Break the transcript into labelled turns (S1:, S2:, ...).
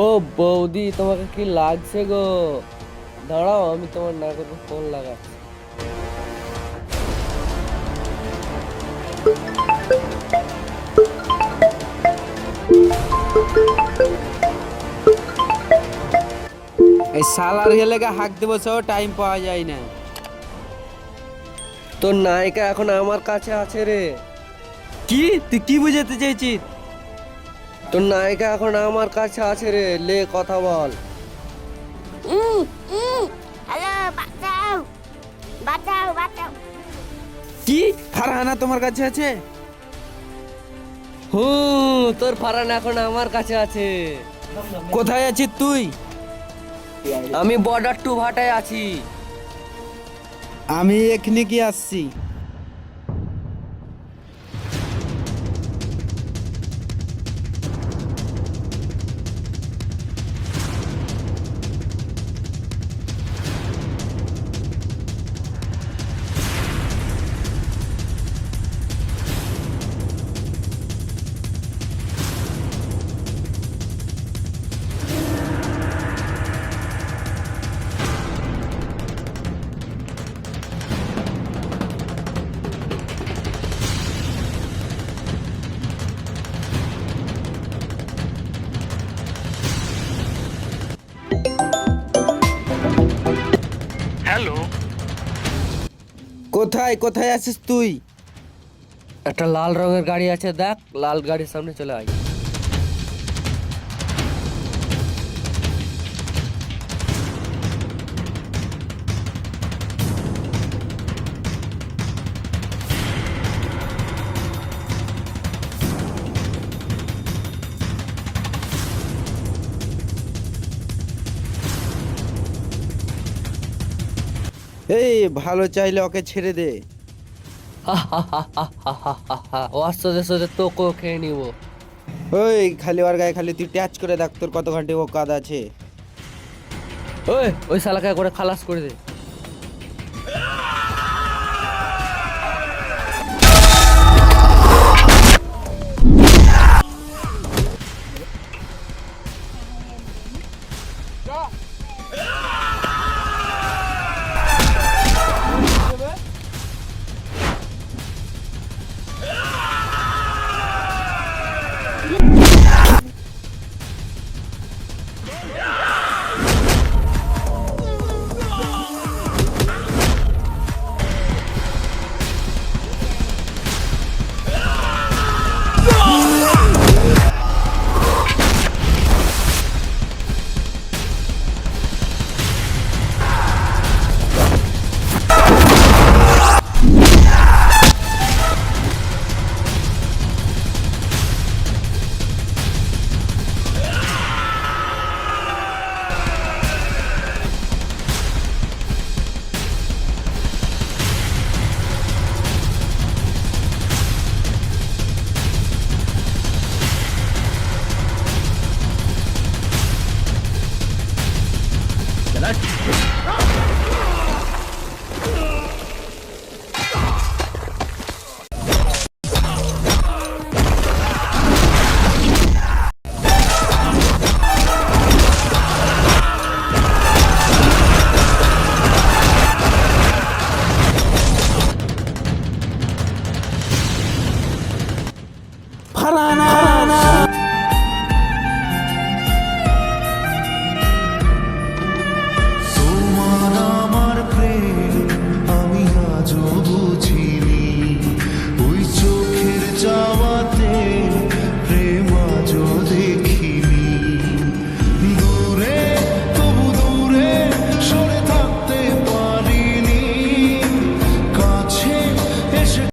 S1: ও বৌদি, তোমাকে কি লাগছে গো? দাঁড়াও, আমি তোমার নাকে ফোন লাগাচ্ছি।
S2: এই শালার লেগে হাঁক দেবো সব টাইম পাওয়া যায় না।
S1: তোর নায়িকা এখন আমার কাছে আছে রে।
S2: কি তুই কি বুঝাতে চাইছিস?
S1: তোর নায়িকা এখন আমার কাছে আছে রে, লে কথা বল।
S3: হ্যালো, বাঁচাও বাঁচাও বাঁচাও।
S2: কি ফারহানা তোমার কাছে আছে?
S1: তোর ফারান এখন আমার কাছে আছে।
S2: কোথায় আছিস তুই?
S1: আমি বর্ডার টু ভাটায় আছি।
S2: আমি এখানে কি আসছি। কোথায় কোথায় আছিস তুই?
S1: একটা লাল রঙের গাড়ি আছে, দেখ লাল গাড়ির সামনে চলে আয়।
S2: এই ভালো চাইলে ওকে ছেড়ে দে।
S1: ওর সাথে সাথে তোকেও খেয়ে নিবো।
S2: ওই খালি ওর গায়ে খালি তুই ট্যাচ করে দেখ তোর কত ঘন্টা ও কাদ আছে।
S1: ওই শালাকে করে খালাস করে দে।